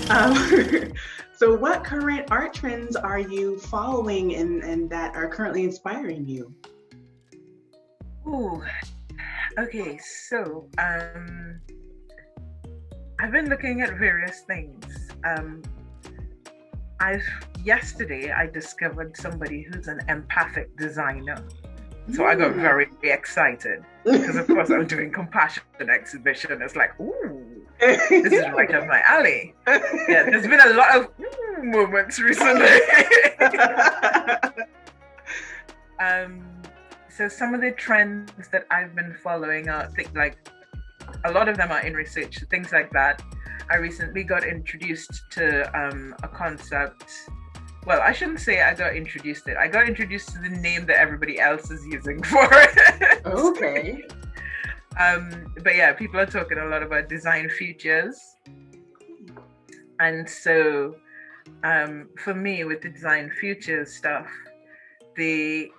Um, so what current art trends are you following and that are currently inspiring you? Ooh, okay. I've been looking at various things. I've Yesterday I discovered somebody who's an empathic designer. So I got Mm. very excited because, of course, I'm doing compassion exhibition. It's like, ooh, this is right up my alley. Yeah, there's been a lot of ooh moments recently. um, so some of the trends that I've been following are like a lot of them are in research, things like that. I recently got introduced to a concept. Well, I shouldn't say I got introduced to it. I got introduced to the name that everybody else is using for it. Okay. But yeah, people are talking a lot about design futures. And so for me, with the design futures stuff, the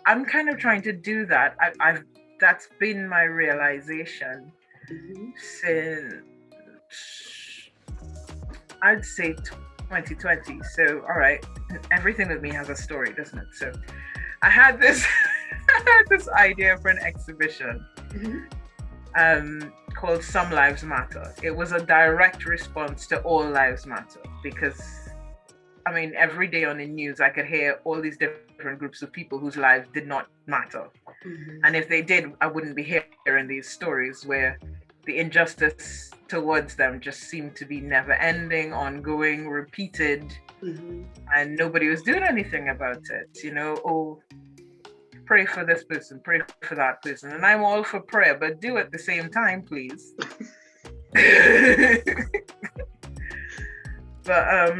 I'm kind of trying to do that. I've That's been my realization Mhm. since I'd say 2020. So, all right, everything with me has a story, doesn't it? So, I had this, I had this idea for an exhibition Mhm. called "Some Lives Matter." It was a direct response to "All Lives Matter" because, I mean, every day on the news, I could hear all these different groups of people whose lives did not matter, Mhm. and if they did, I wouldn't be hearing these stories where the injustice towards them just seemed to be never ending, ongoing, repeated, Mhm. and nobody was doing anything about it. Oh, pray for this person, pray for that person. And I'm all for prayer, but do at the same time, please. but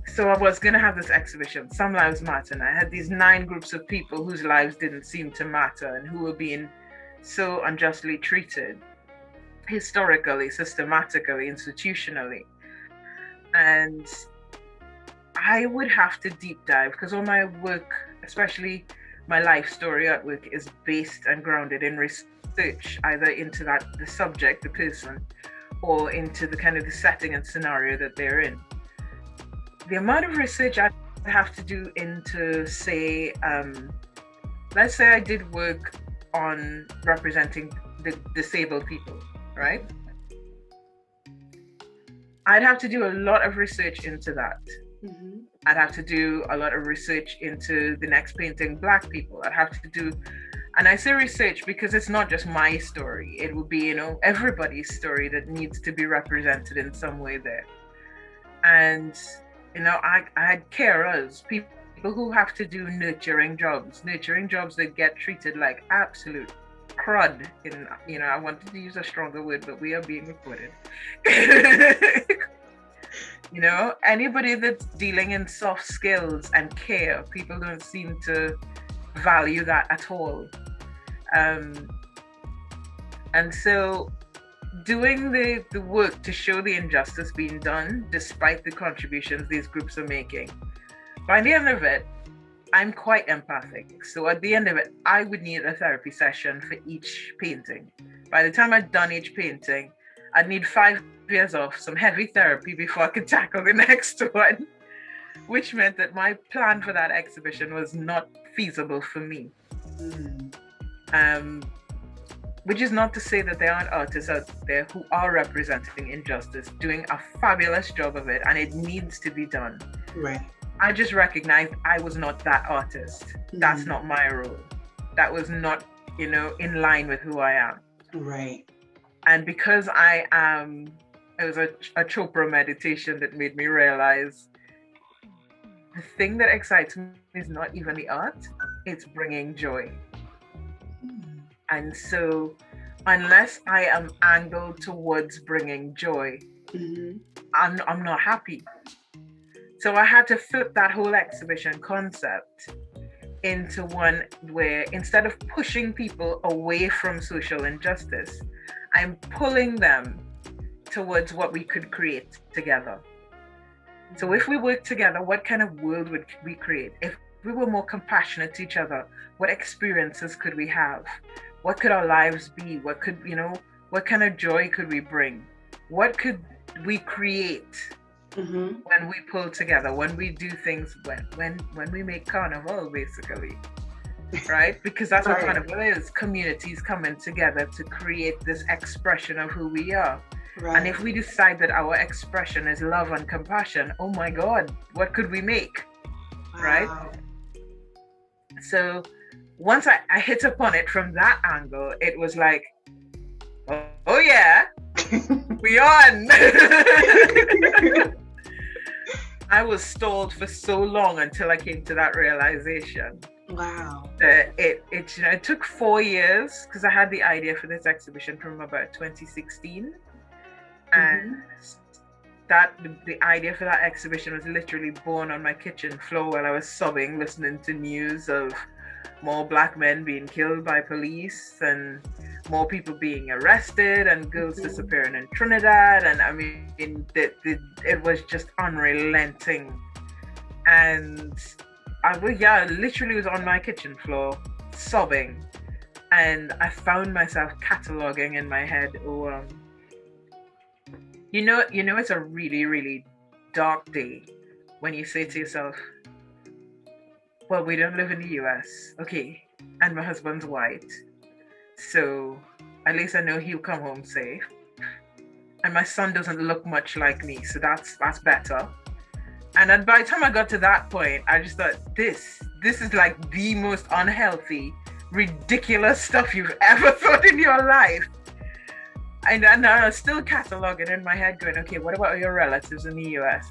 so I was gonna have this exhibition, Some Lives Matter, and I had these 9 groups of people whose lives didn't seem to matter and who were being so unjustly treated historically, systematically, institutionally. And I would have to deep dive because all my work, especially my life story artwork, is based and grounded in research, either into the subject, the person, or into the kind of the setting and scenario that they're in. The amount of research I have to do into, say, let's say I did work on representing the disabled people, right? I'd have to do a lot of research into that. Mhm. I'd have to do a lot of research into the next painting Black people. I'd have to do, and I say research because it's not just my story. It would be, everybody's story that needs to be represented in some way there. And, I had carers, people who have to do nurturing jobs that get treated like absolute crud. I wanted to use a stronger word, but we are being recorded. Anybody that's dealing in soft skills and care, people don't seem to value that at all. Um, and so doing the work to show the injustice being done, despite the contributions these groups are making, by the end of it, I'm quite empathic. So at the end of it, I would need a therapy session for each painting. By the time I'd done each painting, I'd need 5 years off, some heavy therapy before I could tackle the next one, which meant that my plan for that exhibition was not feasible for me. Mm. Um, which is not to say that there aren't artists out there who are representing injustice, doing a fabulous job of it, and it needs to be done. Right. I just recognized I was not that artist. That's Mhm. not my role. That was not, in line with who I am. Right. And because it was a Chopra meditation that made me realize the thing that excites me is not even the art, it's bringing joy. Mm. And so, unless I am angled towards bringing joy, Mhm. I'm not happy. So I had to flip that whole exhibition concept into one where instead of pushing people away from social injustice, I'm pulling them towards what we could create together. So if we work together, what kind of world would we create? If we were more compassionate to each other, what experiences could we have? What could our lives be? What kind of joy could we bring? What could we create when we pull together, when we do things, when we make carnival, basically, right? Because that's what carnival is: communities coming together to create this expression of who we are. Right. And if we decide that our expression is love and compassion, oh my God, what could we make? Wow. Right? So once I hit upon it from that angle, it was like, oh yeah, we on. I was stalled for so long until I came to that realization. Wow. That it took 4 years, because I had the idea for this exhibition from about 2016. And the idea for that exhibition was literally born on my kitchen floor while I was sobbing, listening to news of more Black men being killed by police and more people being arrested and girls disappearing in Trinidad. And I mean, it was just unrelenting. And I literally was on my kitchen floor sobbing. And I found myself cataloging in my head, you know, it's a really, really dark day when you say to yourself, well, we don't live in the US, okay, and my husband's white, so at least I know he'll come home safe, and my son doesn't look much like me, so that's better. And then by the time I got to that point, I just thought, this is like the most unhealthy, ridiculous stuff you've ever thought in your life. And I was still cataloging in my head going, okay, what about your relatives in the US?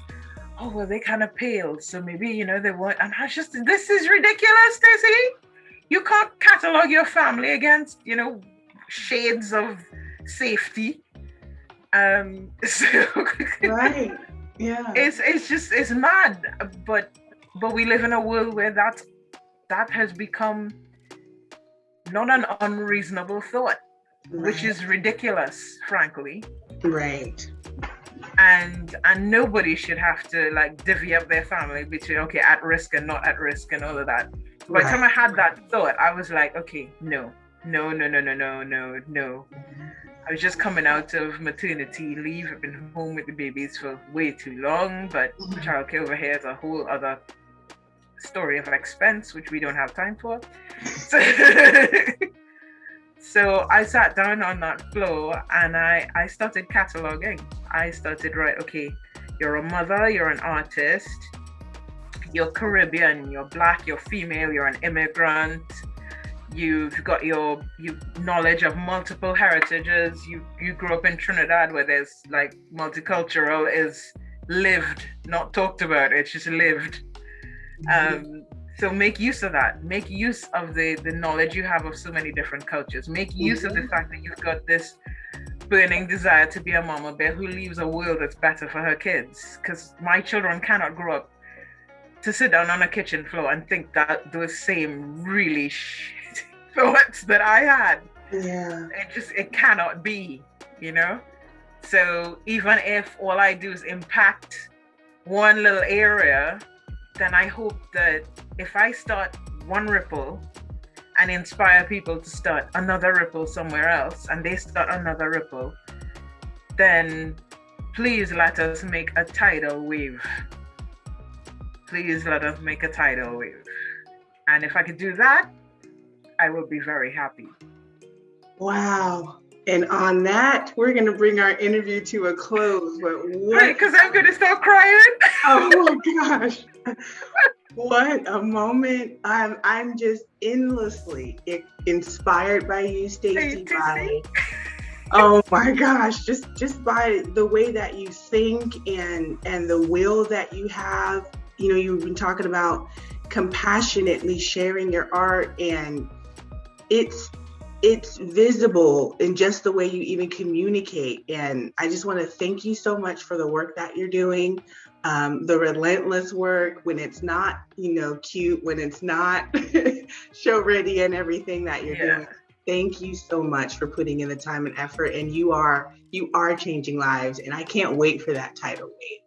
Oh, well, they kind of pale, so maybe, they won't. And I was just, this is ridiculous, Stacey. You can't catalog your family against, shades of safety. Right, yeah. It's mad. But we live in a world where that has become not an unreasonable thought. Right. Which is ridiculous, frankly. Right. And nobody should have to divvy up their family between at risk and not at risk and all of that. By the time I had that thought, I was like, okay, no. I was just coming out of maternity leave. I've been home with the babies for way too long, but childcare over here is a whole other story of expense, which we don't have time for. So I sat down on that floor and I started cataloging. I started, okay, you're a mother, you're an artist, you're Caribbean, you're Black, you're female, you're an immigrant, you've got your knowledge of multiple heritages, you grew up in Trinidad where there's multicultural is lived, not talked about, it's just lived. So make use of that. Make use of the knowledge you have of so many different cultures. Make use of the fact that you've got this burning desire to be a mama bear who leaves a world that's better for her kids. Because my children cannot grow up to sit down on a kitchen floor and think that those same really shit thoughts that I had. Yeah. It cannot be, So even if all I do is impact one little area, then I hope that if I start one ripple and inspire people to start another ripple somewhere else, and they start another ripple, then please let us make a tidal wave. Please let us make a tidal wave. And if I could do that, I will be very happy. Wow. And on that, we're going to bring our interview to a close. Because I'm going to start crying. Oh my gosh. What a moment. I'm just endlessly inspired by you, Stacey. Oh my gosh. Just by the way that you think and the will that you have. You've been talking about compassionately sharing your art, and it's visible in just the way you even communicate. And I just want to thank you so much for the work that you're doing, the relentless work when it's not, cute, when it's not show ready and everything that you're doing. Thank you so much for putting in the time and effort. And you are changing lives. And I can't wait for that tidal wave.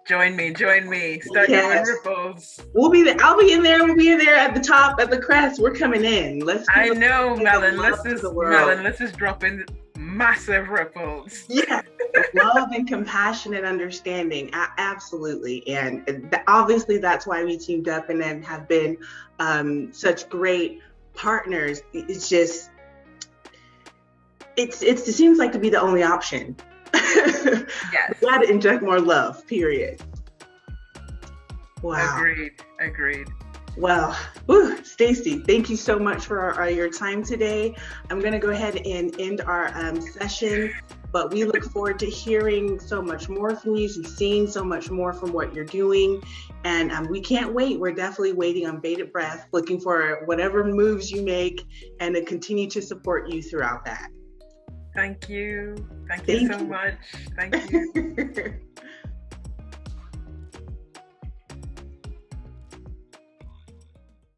Join me. Start doing ripples. We'll be there. I'll be in there. We'll be in there at the top, at the crest. We're coming in. I know, MelanList is dropping massive ripples. Yeah. Love and compassion and understanding. Absolutely. And obviously that's why we teamed up and then have been such great partners. It's just, it seems like to be the only option. Yes. We got to inject more love, period. Wow. Agreed. Well, Stacey, thank you so much for your time today. I'm going to go ahead and end our session, but we look forward to hearing so much more from you, seeing so much more from what you're doing. And we can't wait. We're definitely waiting on bated breath, looking for whatever moves you make and to continue to support you throughout that. Thank you. Thank you so much. Thank you.